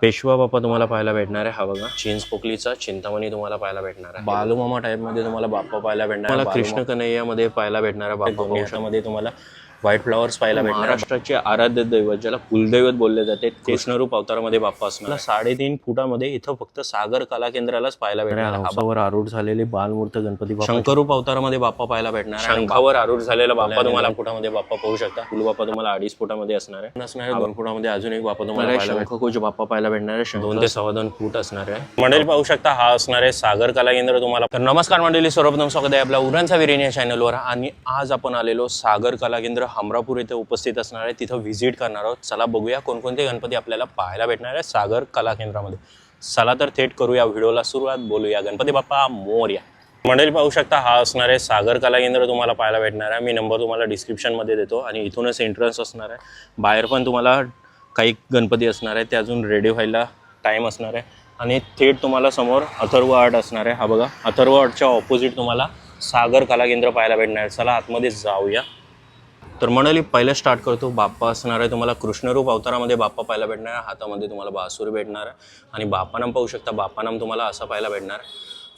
पेशवा बाप्पा तुम्हाला पाहायला भेटणार आहे. हा बघा चिंचपोकलीचा चिंतामणी तुम्हाला पाहायला भेटणार आहे. बालूमामा टाइप मध्ये तुम्हाला बाप्पा पाहायला भेटणार आहे. कृष्ण कन्हैया मध्ये पाहायला भेटणार आहे. बाप्पा दोन्ही हातामध्ये तुम्हाला व्हाईट फ्लॉवर्स पाहायला भेटणार. महाराष्ट्राचे आराध्य दैवत ज्याला कुलदैवत बोलले जाते कृष्णरूप अवतारामध्ये बाप्पा असणार. 3.5 फुटामध्ये इथं फक्त सागर कला केंद्रालाच पाहायला भेटणार. हंसावर आरूढ झालेले बालमूर्त गणपती बाप्पा शंकरूप अवतारामध्ये बाप्पा पाहायला भेटणार. शंखावर आरूढ झालेला बाप्पा तुम्हाला फुटामध्ये बाप्पा पाहू शकता. फुल बाप्पा तुम्हाला 2.5 फुटामध्ये असणार आहे. 2 फुटामध्ये अजून एक बाप्पा तुम्हाला शंखकोच बाप्पा पाहायला भेटणार आहे. 2 ते 2.25 फूट असणार आहे. मंडळी पाहू शकता हा असणार आहे सागर कला केंद्र तुम्हाला. तर नमस्कार मंडळी, सर्वप्रथम स्वागत आहे आपल्या उरणचा विरेन या चॅनलवर. आणि आज आपण आलेलो सागर कला केंद्र हमरापूर येथे उपस्थित असणार आहे. तिथं व्हिजिट करणार आहोत. चला बघूया कोणकोणते गणपती आपल्याला पाहायला भेटणार आहे सागर कला केंद्रामध्ये. चला तर थेट करूया व्हिडिओला सुरुवात. बोलूया गणपती बाप्पा मोरया. मंडळी पाहू शकता हा असणार आहे सागर कला केंद्र तुम्हाला पाहायला भेटणार आहे. मी नंबर तुम्हाला डिस्क्रिप्शनमध्ये देतो आणि इथूनच एंट्रन्स असणार आहे. बाहेर पण तुम्हाला काही गणपती असणार आहे ते अजून रेडी व्हायला टाईम असणार आहे. आणि थेट तुम्हाला समोर अथर्व आर्ट असणार आहे. हा बघा अथर्व आर्टच्या ऑपोजिट तुम्हाला सागर कला केंद्र पाहायला भेटणार आहे. चला आतमध्ये जाऊया. तर मंडळी पहिलं स्टार्ट करतो. बाप्पा असणार आहे तुम्हाला कृष्णरूप अवतारामध्ये बाप्पा पाहायला भेटणार आहे. हातामध्ये तुम्हाला बासुरी भेटणार आहे आणि बाप्पानाम पाहू शकता. बाप्पानाम तुम्हाला असा पाहायला भेटणार आहे.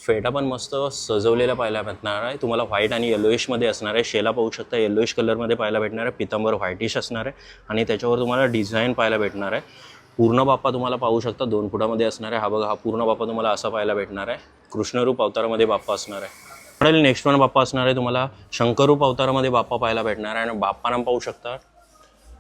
फेटा पण मस्त सजवलेला पाहायला भेटणार आहे तुम्हाला. व्हाईट आणि येलोइशमध्ये असणार आहे. शेला पाहू शकता येलोइश कलरमध्ये पाहायला भेटणार आहे. पितांबर व्हाईटिश असणार आहे आणि त्याच्यावर तुम्हाला डिझाईन पाहायला भेटणार आहे. पूर्ण बाप्पा तुम्हाला पाहू शकता 2 फुटामध्ये असणार आहे. हा बघा हा पूर्ण बाप्पा तुम्हाला असा पाहायला भेटणार आहे. कृष्णरूप अवतारामध्ये बाप्पा असणार आहे. नेक्स्ट वन बाप्पा असणार आहे तुम्हाला शंकरूप अवतारामध्ये बाप्पा पाहायला भेटणार आहे. आणि बाप्पानाम पाहू शकता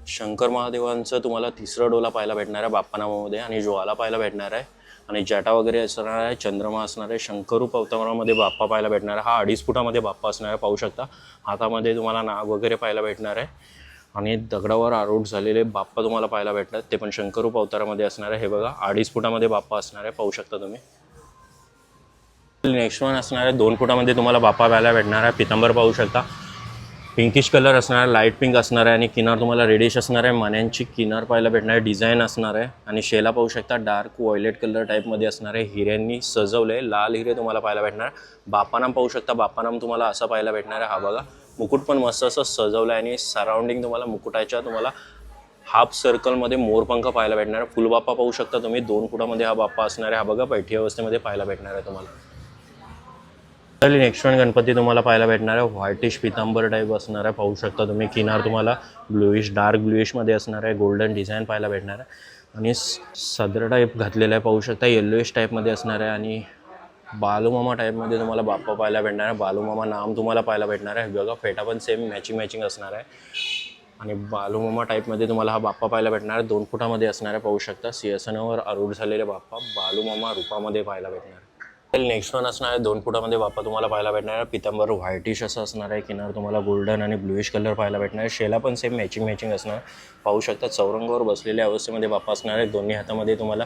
शंकर महादेवांचं तुम्हाला 3रा डोला पाहायला भेटणार आहे बाप्पानामामध्ये. आणि ज्वाला पाहायला भेटणार आहे आणि जटा वगैरे असणार आहे. चंद्रमा असणार आहे. शंकरूप अवतारामध्ये बाप्पा पाहायला भेटणार आहे. हा 2.5 फुटामध्ये बाप्पा असणार आहे. पाहू शकता हातामध्ये तुम्हाला नाग वगैरे पाहायला भेटणार आहे. आणि दगडावर आरूढ झालेले बाप्पा तुम्हाला पाहायला भेटतात ते पण शंकरूप अवतारामध्ये असणार आहे. हे बघा 2.5 फुटामध्ये बाप्पा असणार आहे. पाहू शकता तुम्ही. नेक्स्ट वन असणार आहे 2 फुटामध्ये तुम्हाला बाप्पा पाहायला भेटणार आहे. पितांबर पाहू शकता पिंकिश कलर असणार आहे. लाईट पिंक असणार आहे आणि किनार तुम्हाला रेडिश असणार आहे. मान्यांची किनार पाहायला भेटणार आहे. डिझाईन असणार आहे. आणि शेला पाहू शकता डार्क व्हायलेट कलर टाईपमध्ये असणार आहे. हिऱ्यांनी सजवले लाल हिरे तुम्हाला पाहायला भेटणार. बाप्पानाम पाहू शकता. बाप्पानाम तुम्हाला असं पाहायला भेटणार आहे. हा बघा मुकुट पण मस्त असं सजवलं आहे आणि सराउंडिंग तुम्हाला मुकुटाच्या तुम्हाला हाफ सर्कलमध्ये मोरपंख पाहायला भेटणार आहे. फुलबाप्पा पाहू शकता तुम्ही 2 फुटामध्ये हा बाप्पा असणार आहे. हा बघा पैठी अवस्थेमध्ये पाहायला भेटणार आहे तुम्हाला. नेक्स्ट वन गणपती तुम्हाला पाहायला भेटणार आहे. व्हाईटिश पितांबर टाईप असणार आहे. पाहू शकता तुम्ही. किनार तुम्हाला ब्लूइश डार्क ब्लूइशमध्ये असणार आहे. गोल्डन डिझाईन पाहायला भेटणार आहे आणि सदर टाईप घातलेला आहे. पाहू शकता येल्लोइश टाईपमध्ये असणार आहे. आणि बालूमामा टाईपमध्ये तुम्हाला बाप्पा पाहायला भेटणार आहे. बालूमामा नाम तुम्हाला पाहायला भेटणार आहे. बघा फेटा पण सेम मॅचिंग असणार आहे. आणि बालूमामा टाईपमध्ये तुम्हाला हा बाप्पा पाहायला भेटणार आहे. 2 फुटामध्ये असणार आहे. पाहू शकता सिंहासनावर आरूढ झालेले बाप्पा बालूमामा रूपामध्ये पाहायला भेटणार आहे. नेक्स्ट वन असणार आहे 2 फुटामध्ये बाप्पा तुम्हाला पाहायला भेटणार आहे. पितांबर व्हाईटिश असं असणार आहे. किनार तुम्हाला गोल्डन आणि ब्लूइश कलर पाहायला भेटणार आहे. शेला पण सेम मॅचिंग असणार. पाहू शकता चौरंगावर बसलेल्या अवस्थेमध्ये बाप्पा असणार आहे. दोन्ही हातामध्ये तुम्हाला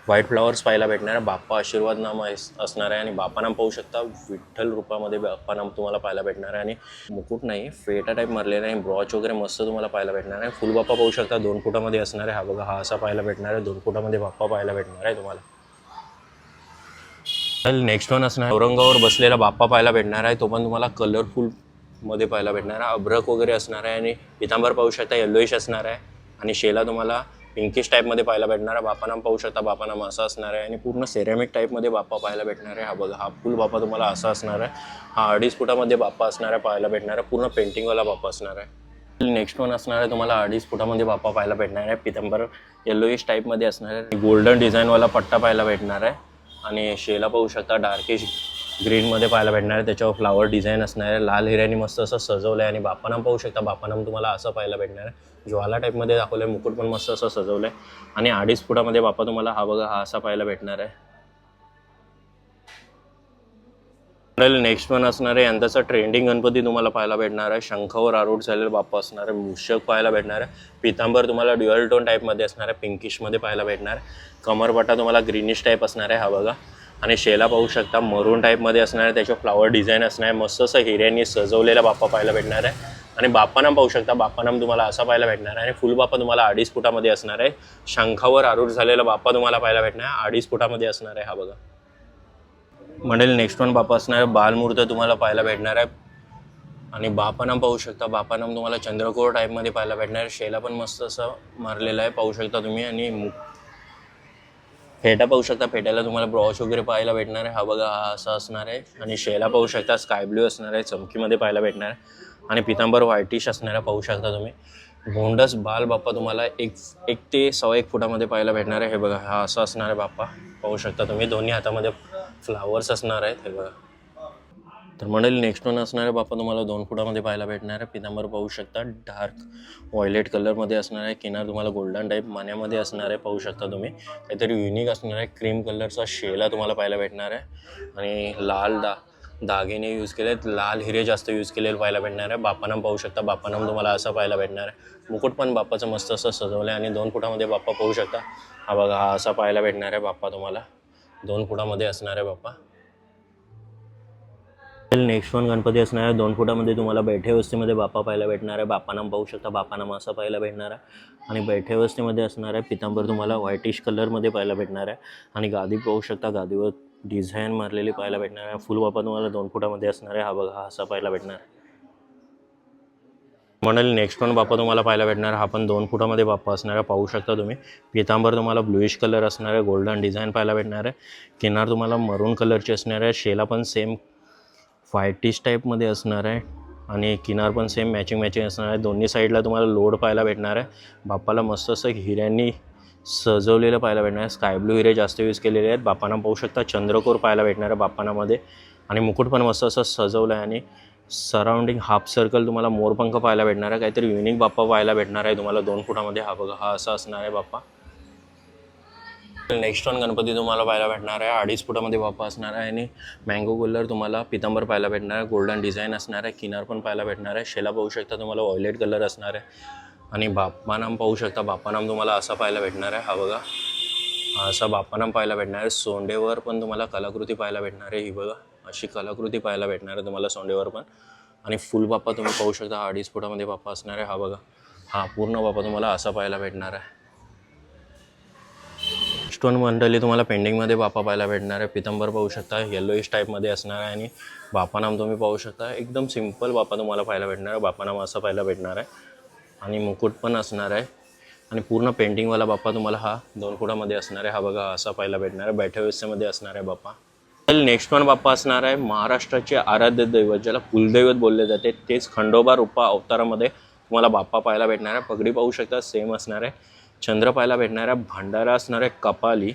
व्हाईट फ्लॉवर्स पाहायला भेटणार आहे. बाप्पा आशीर्वाद नाम असणार आहे. आणि बाप्पानाम पाहू शकता विठ्ठल रूपामध्ये बाप्पानाम तुम्हाला पाहायला भेटणार आहे. आणि मुकुट नाही फेटा टाईप मारलेला आहे. ब्रॉच वगैरे मस्त तुम्हाला पाहायला भेटणार आहे. फुल बाप्पा पाहू शकता 2 फुटामध्ये असणार आहे. हा बघा हा असा पाहायला भेटणार आहे. 2 फुटामध्ये बाप्पा पाहायला भेटणार आहे तुम्हाला. नेक्स्ट वन असणार औरंगावर बसलेला बाप्पा पाहायला भेटणार आहे. तो पण तुम्हाला कलरफुल मध्ये पाहायला भेटणार आहे. अभ्रक वगैरे असणार आहे. आणि पितांबर पाहू शकता येल्लोइश असणार आहे. आणि शेला तुम्हाला पिंकिश टाईपमध्ये पाहायला भेटणार आहे. बाप्पानाम पाहू शकता बाप्पानाम असा असणार आहे. आणि पूर्ण सेरेमिक टाईपमध्ये बाप्पा पाहायला भेटणार आहे. हा बघा हा फुल बाप्पा तुम्हाला असा असणार आहे. हा 2.5 फुटामध्ये बाप्पा असणार आहे पाहायला भेटणार आहे. पूर्ण पेंटिंगवाला बाप्पा असणार आहे. नेक्स्ट वन असणार आहे तुम्हाला 2.5 फुटामध्ये बाप्पा पाहायला भेटणार आहे. पितांबर येल्लोइश टाईपमध्ये असणार आहे. गोल्डन डिझाईनवाला पट्टा पाहायला भेटणार आहे. आणि शेला पाहू शकता डार्किश ग्रीनमध्ये पाहायला भेटणार आहे. त्याच्यावर फ्लावर डिझाईन असणार आहे. लाल हिऱ्याने मस्त असं सजवलं आहे. आणि बाप्पानाम पाहू शकता बाप्पानाम तुम्हाला असं पाहायला भेटणार आहे. ज्वाला टाईपमध्ये दाखवलं आहे. मुकुट पण मस्त असं सजवलं आहे. आणि 2.5 फुटामध्ये बाप्पा तुम्हाला हा बघा हा असा पाहायला भेटणार आहे. नेक्स्ट वन असणार आहे यंदाचा ट्रेंडिंग गणपती तुम्हाला पाहायला भेटणार आहे. शंखावर आरूढ झालेला बाप्पा असणार आहे. मूषक पाहायला भेटणार आहे. पितांबर तुम्हाला ड्युअल टोन टाईपमध्ये असणार आहे. पिंकिशमध्ये पाहायला भेटणार आहे. कमरपट्टा तुम्हाला ग्रीनिश टाईप असणार आहे. हा बघा. आणि शेला पाहू शकता मरून टाईपमध्ये असणार आहे. त्याच्यावर फ्लावर डिझाईन असणार आहे. मस्त असं हिऱ्यांनी सजवलेला बाप्पा पाहायला भेटणार आहे. आणि बाप्पानाम पाहू शकता बाप्पानाम तुम्हाला असा पाहायला भेटणार आहे. आणि फुल बाप्पा तुम्हाला 2.5 फुटामध्ये असणार आहे. शंखावर आरूढ झालेला बाप्पा तुम्हाला पाहायला भेटणार आहे. 2.5 फुटामध्ये असणार आहे. हा बघा मंडळी नेक्स्ट वन बाप्पा असणार आहे. बालमूर्त तुम्हाला पाहायला भेटणार आहे. आणि बाप्पानाम पाहू शकता बाप्पानाम तुम्हाला चंद्रकोर टाईपमध्ये पाहायला भेटणार आहे. शेला पण मस्त असं मारलेलं आहे पाहू शकता तुम्ही. आणि फेटा पाहू शकता, फेट्याला तुम्हाला ब्रॉच वगैरे पाहायला भेटणार आहे. हा बघा, हा असा असणार आहे. आणि शेला पाहू शकता, स्काय ब्ल्यू असणार आहे, चमकीमध्ये पाहायला भेटणार आहे. आणि पितांबर व्हाईटिश असणारा पाहू शकता तुम्ही. गोंडस बाल बाप्पा तुम्हाला एक ते 1.25 फुटामध्ये पाहायला भेटणार आहे. हे बघा, हा असा असणार आहे बाप्पा, पाहू शकता तुम्ही. दोन्ही हातामध्ये फ्लावर्स असणार आहेत. हे बघा. तर मंडळी, नेक्स्ट वन असणारे बाप्पा तुम्हाला 2 फुटामध्ये पाहायला भेटणार आहे. पितांबर पाहू शकता, डार्क व्हायलेट कलरमध्ये असणार आहे. किनार तुम्हाला गोल्डन टाईप मान्यामध्ये असणार आहे, पाहू शकता तुम्ही. काहीतरी युनिक असणार आहे. क्रीम कलरचा शेला तुम्हाला पाहायला भेटणार आहे. आणि लाल दागिने यूज केलेत, लाल हिरे जास्त यूज केलेले पाहायला भेटणार आहे. बाप्पानाम पाहू शकता, बाप्पानाम तुम्हाला असं पाहायला भेटणार आहे. मुकुट पण बाप्पाचं मस्त असं सजवलं आहे. आणि 2 फुटामध्ये बाप्पा पाहू शकता. हा बघा, हा असा पाहायला भेटणार आहे बाप्पा तुम्हाला. 2 फुटामध्ये असणार आहे बाप्पा. नेक्स्ट वन गणपती असणार आहे. 2 फुटामध्ये तुम्हाला बैठे अवस्थेमध्ये बाप्पा पाहायला भेटणार आहे. बाप्पानाम पाहू शकता, बाप्पानाम असा पाहायला भेटणार आहे. आणि बैठे अवस्थेमध्ये असणार आहे. पितांबर तुम्हाला व्हाईटिश कलरमध्ये पाहायला भेटणार आहे. आणि गादी पाहू शकता, गादीवर डिझाईन मारलेली पाहायला भेटणार आहे. फुल बाप्पा तुम्हाला 2 फुटामध्ये असणार आहे. हा बघा, हा असा पाहायला भेटणार आहे. मंडळी, नेक्स्ट वन बाप्पा तुम्हाला पाहायला भेटणार. हा पण 2 फुटामध्ये बाप्पा असणार आहे, पाहू शकता तुम्ही. पितांबर तुम्हाला ब्लूइश कलर असणार आहे, गोल्डन डिझाईन पाहायला भेटणार आहे. किनार तुम्हाला मरून कलरची असणार आहे. शेला पण सेम व्हाईटिश टाईपमध्ये असणार आहे. आणि किनार पण सेम मॅचिंग असणार आहे. दोन्ही साईडला तुम्हाला लोड पाहायला भेटणार आहे. बाप्पाला मस्त असं हिऱ्यांनी सजवलेलं पाहायला भेटणार आहे. स्काय ब्लू हिरे जास्त यूज केलेले आहेत. बाप्पाना पाहू शकता, चंद्रकोर पाहायला भेटणार आहे बाप्पानामध्ये. आणि मुकुट पण मस्त असं सजवलं आहे. आणि सराउंडिंग हाफ सर्कल तुम्हाला मोरपंख पाहायला भेटणार आहे. काहीतरी युनिक बाप्पा पाहायला भेटणार आहे तुम्हाला 2 फुटामध्ये. हा बघा, हा असा असणार आहे बाप्पा. नेक्स्ट वन गणपती तुम्हाला पाहायला भेटणार आहे. 2.5 फुटामध्ये बाप्पा असणार आहे. आणि मँगो कलर तुम्हाला पितांबर पाहायला भेटणार आहे. गोल्डन डिझाईन असणार आहे. किनार पण पाहायला भेटणार आहे. शेला पाहू शकता तुम्हाला, व्हायलेट कलर असणार आहे. आणि बाप्पानाम पाहू शकता, बाप्पानाम तुम्हाला असा पाहायला भेटणार आहे. हा बघा, हा असा बाप्पानाम पाहायला भेटणार आहे. सोंडेवर पण तुम्हाला कलाकृती पाहायला भेटणार आहे. ही बघा, अशी कलाकृती पाहायला भेटणार आहे तुम्हाला सोंडेवर पण. आणि फुल बाप्पा तुम्ही पाहू शकता, 2.5 फुटामध्ये बाप्पा असणार आहे. हा बघा, हा पूर्ण बाप्पा तुम्हाला असा पाहायला भेटणार आहे. स्टोन मंडळी तुम्हाला पेंडिंगमध्ये बाप्पा पाहायला भेटणार आहे. पितांबर पाहू शकता, येलोइश टाईपमध्ये असणार आहे. आणि बाप्पानाम तुम्ही पाहू शकता, एकदम सिम्पल बाप्पा तुम्हाला पाहायला भेटणार आहे. बाप्पानाम असं पाहायला भेटणार आहे. आणि मुकुट पण असणार आहे. आणि पूर्ण पेंटिंगवाला बाप्पा तुम्हाला हा 2 फुटामध्ये असणार आहे. हा बघा, असा पाहायला भेटणार आहे. बैठ्या व्यवस्थेमध्ये असणार आहे बाप्पा. नेक्स्ट वन बाप्पा असणार आहे महाराष्ट्राचे आराध्य दैवत, ज्याला कुलदैवत बोलले जाते, तेच खंडोबा रूपा अवतारामध्ये तुम्हाला बाप्पा पाहायला भेटणार आहे. पगडी पाहू शकता, सेम असणार आहे. चंद्र पाहायला भेटणार आहे. भंडारा असणार आहे, कपाली.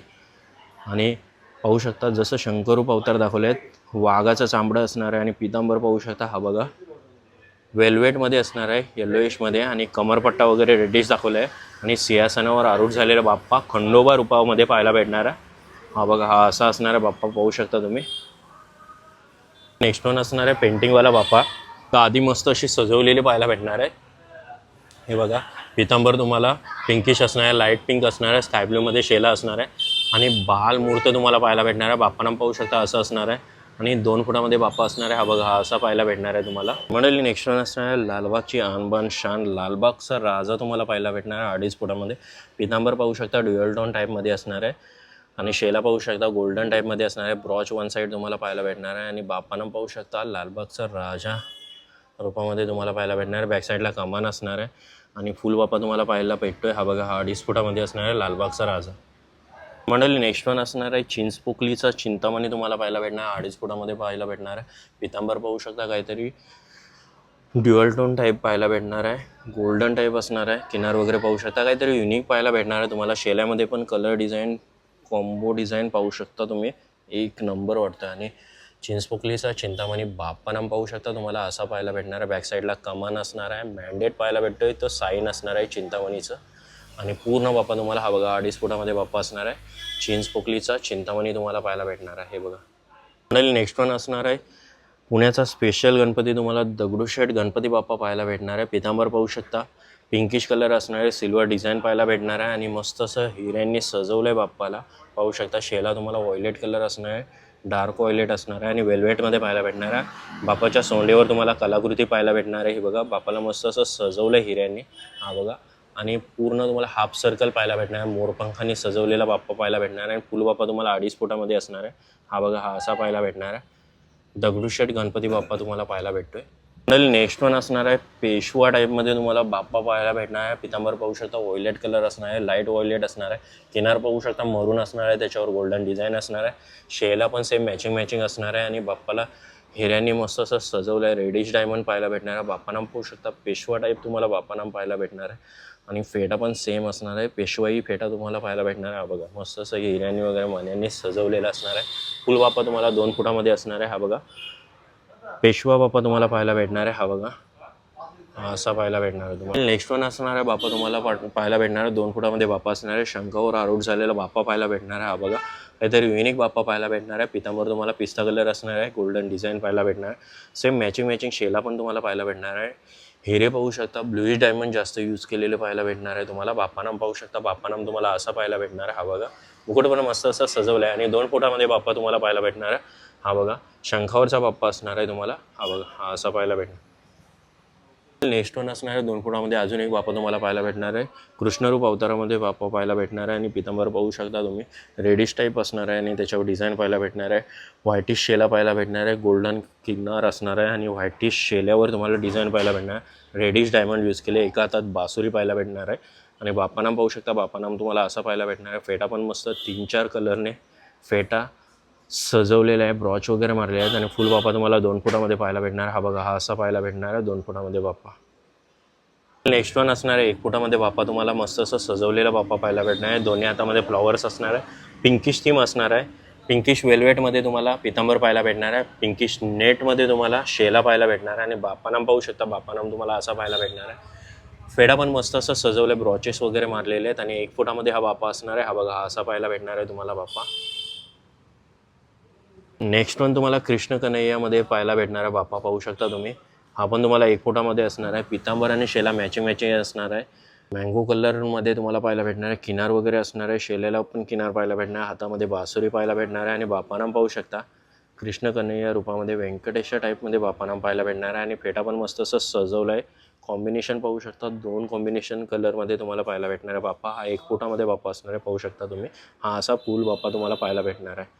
आणि पाहू शकता जसं शंकरूप अवतार दाखवले आहेत, वाघाचं चांबडं असणार आहे. आणि पितांबर पाहू शकता, हा बघा वेल्वेटमध्ये असणार आहे, येलोइशमध्ये. आणि कमरपट्टा वगैरे रेडिश दाखवलं आहे. आणि सिंहासनावर आरूढ झालेला बाप्पा खंडोबा रूपामध्ये पाहायला भेटणार आहे. हा बघा, हा असा असणार आहे बाप्पा, पाहू शकता तुम्ही. नेक्स्ट वन असणार आहे पेंटिंगवाला बाप्पा. तर आधी मस्त अशी सजवलेली पाहायला भेटणार आहे. हे बघा, पितांबर तुम्हाला पिंकिश असणार आहे, लाईट पिंक असणार आहे, स्काय ब्लूमध्ये शेला असणार आहे. आणि बाल मूर्त तुम्हाला पाहायला भेटणार आहे. बाप्पानाम पाहू शकता, असं असणार आहे. आणि 2 फुटामध्ये बाप्पा असणार आहे. हा बघा, हा असा पाहायला भेटणार आहे तुम्हाला. मंडळी, नेक्स्ट वन असणार आहे लालबागची आणबान शान, लालबागचा राजा तुम्हाला पाहायला भेटणार आहे 2.5 फुटामध्ये. पितांबर पाहू शकता, ड्युअल टोन टाईपमध्ये असणार आहे. आणि शेला पाहू शकता, गोल्डन टाईपमध्ये असणार आहे. ब्रॉच वन साईड तुम्हाला पाहायला भेटणार आहे. आणि बाप्पानाम पाहू शकता, लालबागचा राजा रूपामध्ये तुम्हाला पाहायला भेटणार आहे. बॅक साईडला कमान असणार आहे. आणि फुल बाप्पा तुम्हाला पाहायला भेटतोय. हा बघा, हा 2.5 फुटामध्ये असणार आहे लालबागचा राजा. मंडळी, नेक्स्ट वन असणार आहे चिंचपोकलीचा चिंतामणी तुम्हाला पाहायला भेटणार आहे. 2.5 फुटामध्ये पाहायला भेटणार आहे. पितांबर पाहू शकता, काहीतरी ड्युअल टोन टाईप पाहायला भेटणार आहे. गोल्डन टाईप असणार आहे. किनार वगैरे पाहू शकता, काहीतरी युनिक पाहायला भेटणार आहे तुम्हाला. शेल्यामध्ये पण कलर डिझाईन, कॉम्बो डिझाईन पाहू शकता तुम्ही, एक नंबर वाटतं. आणि चिंचपोकलीचा चिंतामणी बाप्पानाम पाहू शकता, तुम्हाला असा पाहायला भेटणार आहे. बॅक साईडला कमान असणार आहे. मॅन्डेट पाहायला भेटतोय, तो साईन असणार आहे चिंतामणीचं. आणि पूर्ण बाप्पा तुम्हाला हा बघा 2.5 फुटामध्ये बाप्पा असणार आहे. चिंचपोकलीचा चिंतामणी तुम्हाला पाहायला भेटणार आहे. हे बघा. मंडळी, नेक्स्ट वन असणार आहे पुण्याचा स्पेशल गणपती, तुम्हाला दगडूशेठ गणपती बाप्पा पाहायला भेटणार आहे. पितांबर पाहू शकता, पिंकिश कलर असणार आहे, सिल्वर डिझाईन पाहायला भेटणार आहे. आणि मस्त असं हिऱ्यांनी सजवलं आहे बाप्पाला, पाहू शकता. शेला तुम्हाला व्हायलेट कलर असणार आहे, डार्क व्हायलेट असणार आहे. आणि वेल्वेटमध्ये पाहायला भेटणार आहे. बाप्पाच्या सोंडेवर तुम्हाला कलाकृती पाहायला भेटणार आहे. हे बघा, बाप्पाला मस्त असं सजवलं आहे हिऱ्यांनी. हा बघा. आणि पूर्ण तुम्हाला हाफ सर्कल पाहायला भेटणार आहे. मोरपंखांनी सजवलेला बाप्पा पाहायला भेटणार आहे. आणि फुल बाप्पा तुम्हाला 2.5 फुटामध्ये असणार आहे. हा बघा, हा असा पाहायला भेटणार आहे. दगडूशेठ गणपती बाप्पा तुम्हाला पाहायला भेटतोय. नेक्स्ट वन असणार आहे पेशवा टाईपमध्ये तुम्हाला बाप्पा पाहायला भेटणार आहे. पितांबर पाहू शकता व्हायलेट कलर असणार आहे, लाईट व्हायलेट असणार आहे. किनार पाहू शकता मरून असणार आहे, त्याच्यावर गोल्डन डिझाईन असणार आहे. शेला पण सेम मॅचिंग असणार आहे आणि बाप्पाला हिऱ्यांनी मस्त असं सजवलं आहे. रेडिश डायमंड पाहायला भेटणार आहे. बाप्पानाम पाहू शकता पेशवा टाईप तुम्हाला बाप्पानाम पाहायला भेटणार आहे आणि फेटा पण सेम असणार आहे. पेशवाई फेटा तुम्हाला पाहायला भेटणार आहे. हा बघा मस्त असं हिऱ्यांनी वगैरे मण्यांनी सजवलेलं असणार आहे. फुल बाप्पा तुम्हाला 2 फुटामध्ये असणार आहे. हा बघा पेशवा बाप्पा तुम्हाला पाहायला भेटणार आहे. हा बघा असा पाहायला भेटणार आहे तुम्हाला. नेक्स्ट वन असणार आहे बाप्पा तुम्हाला पाहायला भेटणार आहे. 2 फुटामध्ये बाप्पा असणार आहे. शंखावर आरूढ झालेला बाप्पा पाहायला भेटणार आहे. हा बघा काहीतरी युनिक बाप्पा पाहायला भेटणार आहे. पितांबर तुम्हाला पिस्ता कलर असणार आहे. गोल्डन डिझाईन पाहायला भेटणार आहे. सेम मॅचिंग शेला पण तुम्हाला पाहायला भेटणार आहे. हिरे पाहू शकता ब्लूइश डायमंड जास्त यूज केलेले पाहायला भेटणार आहे तुम्हाला. बाप्पानाम पाहू शकता बाप्पानाम तुम्हाला असा पाहायला भेटणार आहे. हा बघा मुकुट पण मस्त असं सजवलं आहे आणि 2 फुटामध्ये बाप्पा तुम्हाला पाहायला भेटणार आहे. हा बघा शंखावरचा बाप्पा असणार आहे तुम्हाला. हा बघा हा असा पाहायला भेटणार. नेक्स्ट वन असणार आहे 2 फुटामध्ये अजून एक बाप्पा तुम्हाला पाहायला भेटणार आहे. कृष्णरूप अवतारामध्ये बाप्पा पाहायला भेटणार आहे आणि पितांबर पाहू शकता तुम्ही रेडिश टाईप असणार आहे आणि त्याच्यावर डिझाईन पाहायला भेटणार आहे. व्हाईटिश शेला पाहायला भेटणार आहे. गोल्डन किनार असणार आहे आणि व्हाईटिश शेल्यावर तुम्हाला डिझाईन पाहायला भेटणार आहे. रेडिश डायमंड यूज केले. एका हातात बासुरी पाहायला भेटणार आहे आणि बाप्पानाम पाहू शकता बाप्पानाम तुम्हाला असा पाहायला भेटणार आहे. फेटा पण मस्त 3-4 कलरने फेटा सजवलेला आहे. ब्रॉच वगैरे मारले आहेत आणि फुल बाप्पा तुम्हाला 2 फुटामध्ये पाहायला भेटणार. हा बघा हा असा पाहायला भेटणार आहे 2 फुटामध्ये बाप्पा. नेक्स्ट वन असणार आहे 1 फुटामध्ये बाप्पा तुम्हाला मस्त असं सजवलेला बाप्पा पाहायला भेटणार आहे. दोन्ही हातामध्ये फ्लॉवर्स असणार आहे. पिंकिश थीम असणार आहे. पिंकिश वेल्वेटमध्ये तुम्हाला पितांबर पाहायला भेटणार आहे. पिंकिश नेटमध्ये तुम्हाला शेला पाहायला भेटणार आहे आणि बाप्पानाम पाहू शकता बाप्पानाम तुम्हाला असा पाहायला भेटणार आहे. फेडा पण मस्त असं सजवले ब्रॉचेस वगैरे मारलेले आहेत आणि 1 फुटामध्ये हा बाप्पा असणार आहे. हा बघा हा असा पाहायला भेटणार आहे तुम्हाला बाप्पा. नेक्स्ट वन तुम्हाला कृष्ण कन्हैयामध्ये पाहायला भेटणारा बाप्पा पाहू शकता तुम्ही. हा पण तुम्हाला 1 फुटामध्ये असणार आहे. पितांबर आणि शेला मॅचिंग असणार आहे. मँगो कलरमध्ये तुम्हाला पाहायला भेटणार आहे. किनार वगैरे असणार आहे. शेल्याला पण किनार पाहायला भेटणार आहे. हातामध्ये बासुरी पाहायला भेटणार आहे आणि बाप्पानाम पाहू शकता कृष्ण कन्हैया रूपामध्ये व्यंकटेशा टाईपमध्ये बाप्पानाम पाहायला भेटणार आहे आणि फेटा पण मस्त असं सजवलं आहे. कॉम्बिनेशन पाहू शकता 2 कॉम्बिनेशन कलरमध्ये तुम्हाला पाहायला भेटणार आहे बाप्पा. हा 1 फुटामध्ये बाप्पा असणार आहे पाहू शकता तुम्ही. हा असा फुल बाप्पा तुम्हाला पाहायला भेटणार आहे.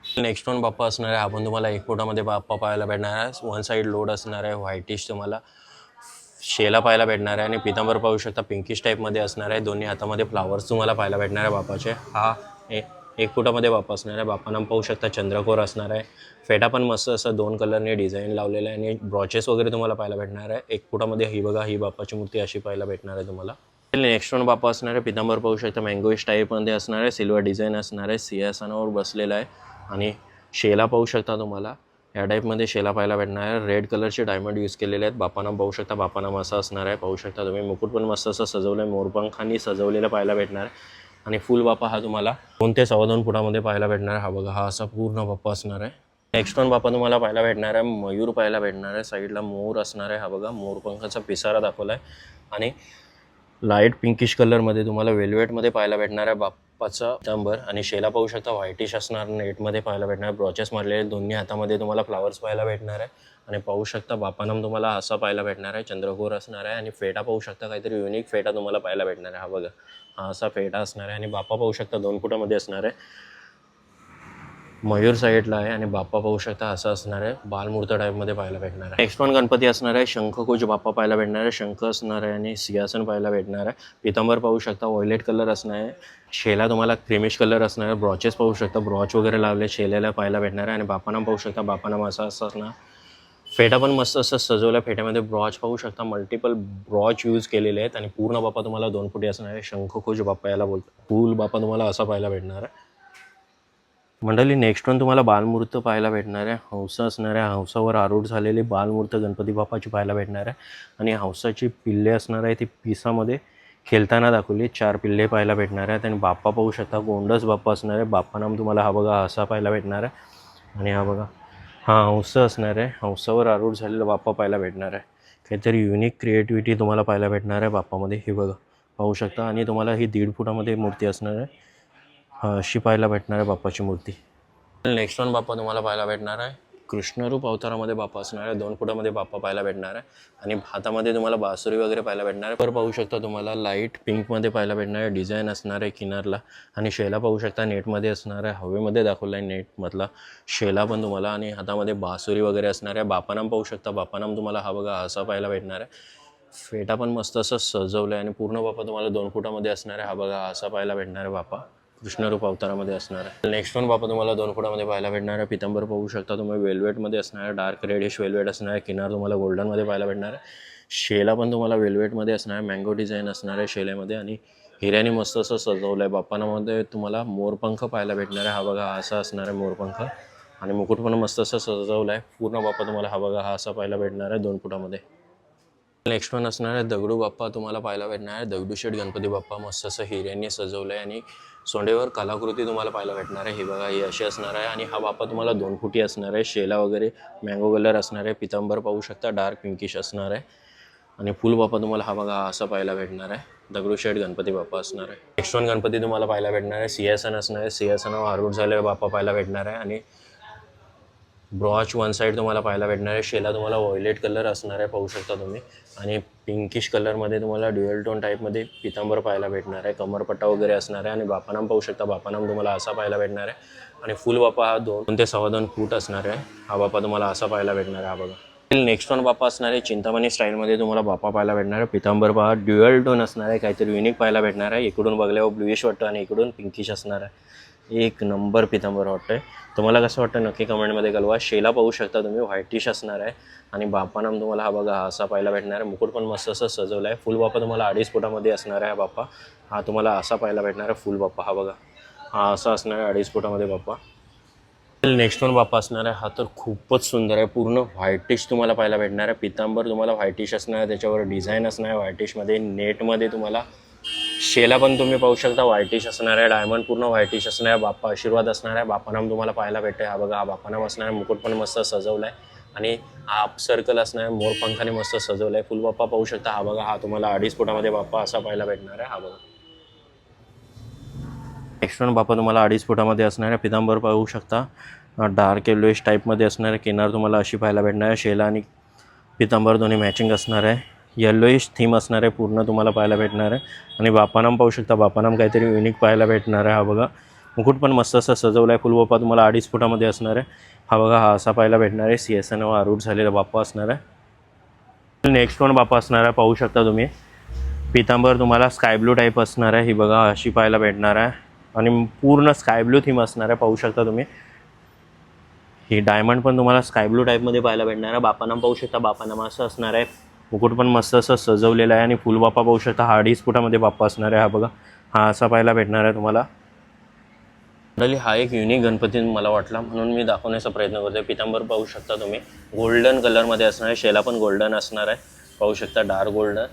नेक्स्ट वन बाप्पा असणार आहे. आपण तुम्हाला 1 फुटामध्ये बाप्पा पाहायला भेटणार आहे. 1 साईड लोड असणार आहे. व्हाईटिश तुम्हाला शेला पाहायला भेटणार आहे आणि पितांबर पाहू शकता पिंकिश टाईपमध्ये असणार आहे. दोन्ही हातामध्ये फ्लावर्स तुम्हाला पाहायला भेटणार आहे बाप्पाचे. हा 1 फुटामध्ये बाप्पा असणार आहे. बाप्पानाम पाहू शकता चंद्रकोर असणार आहे. फेटा पण मस्त असं 2 कलरने डिझाईन लावलेलं आहे आणि ब्रॉचेस वगैरे तुम्हाला पाहायला भेटणार आहे. 1 फुटामध्ये ही बघा ही बाप्पाची मूर्ती अशी पाहायला भेटणार आहे तुम्हाला. नेक्स्ट वन बाप्पा असणार आहे. पितांबर पाहू शकता मँगोइश टाईपमध्ये असणार आहे. सिल्वर डिझाईन असणार आहे. सिंहासनावर बसलेला आहे आणि शेला पाहू शकता तुम्हाला या टाईपमध्ये शेला पाहायला भेटणार आहे. रेड कलरचे डायमंड यूज केलेले आहेत. बाप्पानाम पाहू शकता बाप्पानाम असा असणार आहे पाहू शकता तुम्ही. मुकुट पण मस्त असं सजवलं आहे. मोरपंखांनी सजवलेलं पाहायला भेटणार आहे आणि फुल बाप्पा हा तुम्हाला 2 ते 2.25 फुटामध्ये पाहायला भेटणार आहे. हा बघा हा असा पूर्ण बाप्पा असणार आहे. नेक्स्ट वन बाप्पा तुम्हाला पाहायला भेटणार आहे. मयूर पाहायला भेटणार आहे. साईडला मोर असणार आहे. हा बघा मोरपंखाचा पिसारा दाखवला आहे आणि लाईट पिंकिश कलरमध्ये तुम्हाला वेल्वेटमध्ये पाहायला भेटणार आहे बाप्पाचा पितांबर आणि शेला पाहू शकता व्हाईटिश असणार. नेटमध्ये पाहायला भेटणार. ब्रॉचेस मारलेले दोन्ही हातामध्ये तुम्हाला फ्लावर्स पाहायला भेटणार आहे आणि पाहू शकता बाप्पानाम तुम्हाला असा पाहायला भेटणार आहे. चंद्रकोर असणार आहे आणि फेटा पाहू शकता काहीतरी युनिक फेटा तुम्हाला पाहायला भेटणार आहे. हा बघा हा असा फेटा असणार आहे आणि बाप्पा पाहू शकता 2 फुटामध्ये असणार आहे. मयूर साईडला आहे आणि बाप्पा पाहू शकता असं असणार आहे. बालमूर्त टाईपमध्ये पाहायला भेटणार आहे. नेक्स्ट वन गणपती असणार आहे. शंखकुज बाप्पा पाहायला भेटणार आहे. शंख असणार आहे आणि सिंहासन पाहायला भेटणार आहे. पितांबर पाहू शकता व्हायलेट कलर असणार आहे. शेला तुम्हाला क्रीमिश कलर असणार आहे. ब्रॉचेस पाहू शकता ब्रॉच वगैरे लावले शेल्याला पाहायला भेटणार आहे आणि बाप्पानाम पाहू शकता बाप्पानाम असा असणार. फेटा पण मस्त असं सजवलं. फेट्यामध्ये ब्रॉच पाहू शकता मल्टिपल ब्रॉच यूज केलेले आहेत आणि पूर्ण बाप्पा तुम्हाला 2 फुटी असणार आहे. शंखकुज बाप्पा याला बोलतात. फुल बाप्पा तुम्हाला असा पाहायला भेटणार आहे. मंडळी नेक्स्ट वन तुम्हाला बालमूर्त पाहायला भेटणार आहे. हंस असणार आहे. हंसावर आरूढ झालेली बालमूर्त गणपती बाप्पाची पाहायला भेटणार आहे आणि हंसाची पिल्ले असणार आहे ती पिसामध्ये खेळताना दाखवली. 4 पिल्ले पाहायला भेटणार आहेत आणि बाप्पा पाहू शकता गोंडस बाप्पा असणार आहे. बाप्पानाम तुम्हाला हा बघा असा पाहायला भेटणार आहे आणि हा बघा हा हंस असणार आहे. हंसावर आरूढ झालेला बाप्पा पाहायला भेटणार आहे. काहीतरी युनिक क्रिएटिव्हिटी तुम्हाला पाहायला भेटणार आहे बाप्पामध्ये. हे बघा पाहू शकता आणि तुम्हाला ही 1.5 फुटामध्ये मूर्ती असणार आहे. अशी पाहायला भेटणार आहे बाप्पाची मूर्ती. नेक्स्ट वन बाप्पा तुम्हाला पाहायला भेटणार आहे कृष्णरूप अवतारामध्ये बाप्पा असणार आहे. 2 फुटामध्ये बाप्पा पाहायला भेटणार आहे आणि हातामध्ये तुम्हाला बासुरी वगैरे पाहायला भेटणार आहे. वर पाहू शकता तुम्हाला लाईट पिंकमध्ये पाहायला भेटणार आहे. डिझाईन असणार आहे किनारला आणि शेला पाहू शकता नेटमध्ये असणार आहे. हवेमध्ये दाखवला आहे नेटमधला शेला पण तुम्हाला आणि हातामध्ये बासुरी वगैरे असणार आहे. बापानाम पाहू शकता. बापानाम तुम्हाला हा बघा असा पाहायला भेटणार आहे. फेटा पण मस्त असं सजवलं आहे आणि पूर्ण बाप्पा तुम्हाला 2 फुटामध्ये असणार आहे. हा बघा असा पाहायला भेटणार आहे बाप्पा कृष्णरूप अवतारामध्ये असणार आहे. नेक्स्ट वन बाप्पा तुम्हाला 2 फुटामध्ये पाहायला भेटणार आहे. पितांबर पाहू शकता तुम्ही वेल्वेटमध्ये असणार आहे. डार्क रेडिश वेल्वेट असणार आहे. किनार तुम्हाला गोल्डनमध्ये पाहायला भेटणार आहे. शेला पण तुम्हाला वेल्वेटमध्ये असणार आहे. मँगो डिझाईन असणार आहे शेल्यामध्ये आणि हिऱ्याने मस्त असं सजवलं आहे. बाप्पानामध्ये तुम्हाला मोरपंख पाहायला भेटणार आहे. हा बघा असा असणार आहे मोरपंख आणि मुकुट पण मस्त असं सजवलं आहे. पूर्ण बाप्पा तुम्हाला हा बघा हा असा पाहायला भेटणार आहे 2 फुटामध्ये. नेक्स्ट वन असणार आहे दगडू बाप्पा तुम्हाला पाहायला भेटणार आहे. दगडूशेठ गणपती बाप्पा मस्त असं हिऱ्यांनी सजवलं आहे आणि सोंडेवर कलाकृती तुम्हाला पाहायला भेटणार आहे. ही बघा ही अशी असणार आहे आणि हा बाप्पा तुम्हाला 2 फुटी असणार आहे. शेला वगैरे मँगो कलर असणार आहे. पितांबर पाहू शकता डार्क पिंकिश असणार आहे आणि फुल बाप्पा तुम्हाला हा बघा असा पाहायला भेटणार आहे. दगडूशेठ गणपती बाप्पा असणार आहे. नेक्स्ट वन गणपती तुम्हाला पाहायला भेटणार आहे. सिंहासन असणार आहे. सिंहासनावर आरूढ झालेला बाप्पा पाहायला भेटणार आहे आणि ब्रॉच वन साईड तुम्हाला पाहायला भेटणार आहे. शेला तुम्हाला व्हायलेट कलर असणार आहे पाहू शकता तुम्ही आणि पिंकिश कलरमध्ये तुम्हाला ड्युअल टोन टाईपमध्ये पितांबर पाहायला भेटणार आहे. कमरपट्टा वगैरे असणार आहे आणि बापानाम पाहू शकता. बापानाम तुम्हाला असा पाहायला भेटणार आहे आणि फुल बाप्पा हा 2 ते 2.25 फूट असणार आहे. हा बाप्पा तुम्हाला असा पाहायला भेटणार आहे. हा बघा नेक्स्ट वन बाप्पा असणार आहे. चिंतामणी स्टाईलमध्ये तुम्हाला बाप्पा पाहायला भेटणार आहे. पितांबर पहा ड्युअल टोन असणार आहे. काहीतरी युनिक पाहायला भेटणार आहे. इकडून बघल्यावर ब्लूइश वाटतं आणि इकडून पिंकिश असणार आहे. एक नंबर पितांबर वाटतं आहे. तुम्हाला कसं वाटतं नक्की कमेंटमध्ये कळवा. शेला पाहू शकता तुम्ही व्हाईटिश असणार आहे आणि बाप्पानाम तुम्हाला हा बघा असा पाहायला भेटणार आहे. मुकुट पण मस्त असं सजवलं आहे. फुल बाप्पा तुम्हाला 2.5 फुटामध्ये असणार आहे. हा बाप्पा हा तुम्हाला असा पाहायला भेटणार आहे. फुल बाप्पा हा बघा हा असा असणार आहे 2.5 फुटामध्ये बाप्पा. नेक्स्ट वन बाप्पा असणार आहे. हा तर खूपच सुंदर आहे. पूर्ण व्हाईटिश तुम्हाला पाहायला भेटणार आहे. पितांबर तुम्हाला व्हाईटिश असणार आहे. त्याच्यावर डिझाईन असणार आहे व्हाईटिशमध्ये. नेटमध्ये तुम्हाला शेला पण तुम्ही पाहू शकता व्हाईटिश असणार आहे. डायमंड पूर्ण व्हाईटिश असणार आहे. बाप्पा आशीर्वाद असणार आहे. बाप्पानाम तुम्हाला पाहायला भेटते. हा बघा हा बाप्पानाम असणार आहे. मुकुट पण मस्त सजवलं आहे आणि हाफ सर्कल असणार आहे. मोरपंखाने मस्त सजवलं आहे. फुल बाप्पा पाहू शकता. हा बघा हा तुम्हाला 2.5 फुटामध्ये बाप्पा असा पाहायला भेटणार आहे. हा बघा नेक्स्ट वन बाप्पा तुम्हाला 2.5 फुटामध्ये असणार आहे. पितांबर पाहू शकता डार्क येलोइश टाईपमध्ये असणार आहे. किनार तुम्हाला अशी पाहायला भेटणार आहे. शेला आणि पितांबर दोन्ही मॅचिंग असणार आहे. येल्लोइश थीम असणार आहे पूर्ण तुम्हाला पाहायला भेटणार आहे आणि बाप्पानाम पाहू शकता. बाप्पानाम काहीतरी युनिक पाहायला भेटणार आहे. हा बघा मुकुट पण मस्त असं सजवलं आहे. फुल बाप्पा तुम्हाला 2.5 फुटामध्ये असणार आहे. हा बघा हा असा पाहायला भेटणार आहे. सिंहासनावर आरूढ झालेला बाप्पा असणार आहे. नेक्स्ट वन बाप्पा असणार आहे पाहू शकता तुम्ही. पितांबर तुम्हाला स्काय ब्लू टाईप असणार आहे. ही बघा अशी पाहायला भेटणार आहे आणि पूर्ण स्काय ब्लू थीम असणार आहे पाहू शकता तुम्ही. ही डायमंड पण तुम्हाला स्काय ब्लू टाईपमध्ये पाहायला भेटणार आहे. बाप्पानाम पाहू शकता. बाप्पानाम असं असणार आहे. मुकुट पण मस्त असं सजवलेलं आहे आणि फुल बाप्पा पाहू शकता. हा 2.5 फुटामध्ये बाप्पा असणार आहे. हा बघा हा असा पाहायला भेटणार आहे तुम्हाला. हा एक युनिक गणपती मला वाटला म्हणून मी दाखवण्याचा प्रयत्न करतोय. पितांबर पाहू शकता तुम्ही गोल्डन कलरमध्ये असणार आहे. शेला पण गोल्डन असणार आहे पाहू शकता डार्क गोल्डन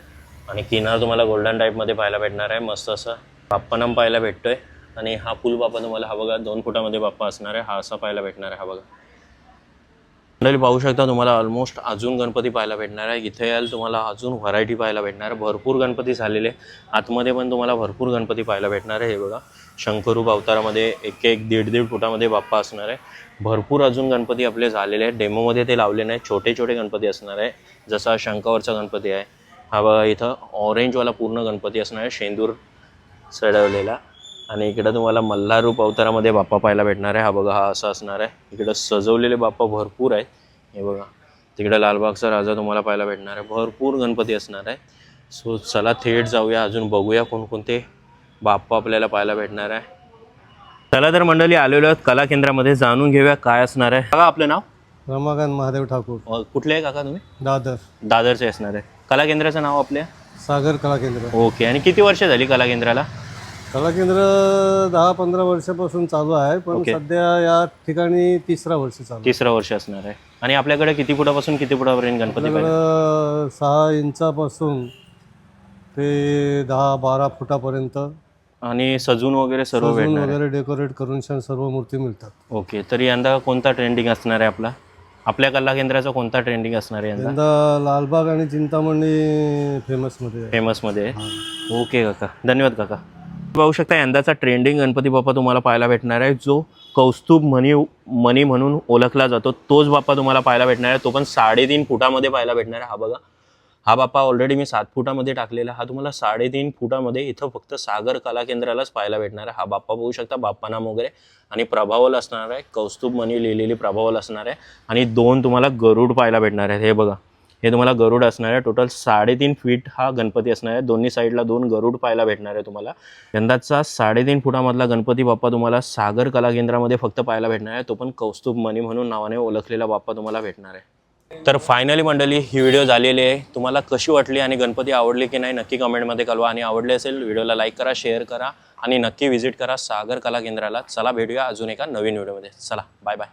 आणि किनार तुम्हाला गोल्डन टाईपमध्ये पाहायला भेटणार आहे. मस्त असं बाप्पानाम पाहायला भेटतोय आणि हा फुल बाप्पा तुम्हाला हा बघा 2 फुटामध्ये बाप्पा असणार आहे. हा असा पाहायला भेटणार आहे. हा बघा पाहू शकता तुम्हाला ऑलमोस्ट अजून गणपती पाहायला भेटणार आहे. इथे याल तुम्हाला अजून व्हरायटी पाहायला भेटणार आहे. भरपूर गणपती झालेले आतमध्ये पण तुम्हाला भरपूर गणपती पाहायला भेटणार आहे. हे बघा शंकरूप अवतारामध्ये 1-1, 1.5 फुटामध्ये बाप्पा असणार आहे. भरपूर अजून गणपती आपले झालेले आहेत. डेमोमध्ये ते लावले नाही. छोटे छोटे गणपती असणार आहे. जसा शंकावरचा गणपती आहे हा बघा. इथं ऑरेंजवाला पूर्ण गणपती असणार आहे शेंदूर चढवलेला आणि इकडं तुम्हाला मल्हारूप अवतारामध्ये बाप्पा पाहायला भेटणार आहे. हा बघा हा असा असणार आहे. इकडं सजवलेले बाप्पा भरपूर आहेत. हे बघा तिकडं लालबागचा राजा तुम्हाला पाहायला भेटणार आहे. भरपूर गणपती असणार आहे. सो चला थेट जाऊया अजून बघूया कोणकोणते बाप्पा आपल्याला पाहायला भेटणार आहे. चला तर मंडळी आलेलो आहेत कला केंद्रामध्ये. जाणून घेऊया काय असणार आहे. काका आपलं नाव? रमाकांत महादेव ठाकूर. कुठले आहे काका तुम्ही? दादरचे असणार आहे. कला केंद्राचं नाव आपल्या? सागर कला केंद्र. ओके. आणि किती वर्ष झाली कला केंद्राला? कला केंद्र 10-15 वर्षापासून चालू आहे पण सध्या या ठिकाणी 3रा वर्ष चालू. 3रं वर्ष असणार आहे. आणि आपल्याकडे किती फुटापासून किती फुटापर्यंत गणपती? 6 इंचापासून ते 10-12 फुटापर्यंत आणि सजून वगैरे सर्व वगैरे डेकोरेट करून सर्व मूर्ती मिळतात. ओके. तर यंदा कोणता ट्रेंडिंग असणार आहे आपला? आपल्या कला केंद्राचा कोणता ट्रेंडिंग असणार आहे यंदा? लालबाग आणि चिंतामणी फेमसमध्ये आहे. ओके काका धन्यवाद काका. पाहू शकता यंदाचा ट्रेंडिंग गणपती बाप्पा तुम्हाला पाहायला भेटणार आहे, जो कौस्तुभ मणी म्हणून ओळखला जातो तोच बाप्पा तुम्हाला पाहायला भेटणार आहे. तो पण 3.5 फुटामध्ये पाहायला भेटणार आहे. हा बघा, हा बाप्पा ऑलरेडी मी 7 फुटामध्ये टाकलेला, हा तुम्हाला 3.5 फुटामध्ये इथं फक्त सागर कला केंद्रालाच पाहायला भेटणार आहे. हा बाप्पा बघू शकता, बाप्पा नाम वगैरे आणि प्रभावल असणार आहे, कौस्तुभ मणी लिहिलेली प्रभावल असणार आहे आणि 2 तुम्हाला गरुड पाहायला भेटणार आहेत. हे बघा, हे तुम्हाला गरुड असणार आहे. टोटल 3.5 फीट हा गणपती असणार आहे. दोन्ही साईडला 2 गरुड पाहायला भेटणार आहे तुम्हाला. यंदाचा 3.5 फुटामधला गणपती बाप्पा तुम्हाला सागर कला केंद्रामध्ये फक्त पाहायला भेटणार आहे. तो पण कौस्तुभ मणी म्हणून नावाने ओळखलेला बाप्पा तुम्हाला भेटणार आहे. तर फायनली मंडळी, ही व्हिडिओ झालेली आहे. तुम्हाला कशी वाटली आणि गणपती आवडले की नाही नक्की कमेंटमध्ये कळवा. आणि आवडले असेल व्हिडिओला लाईक करा, शेअर करा आणि नक्की व्हिजिट करा सागर कला केंद्राला. चला भेटूया अजून एका नवीन व्हिडिओमध्ये. चला, बाय बाय.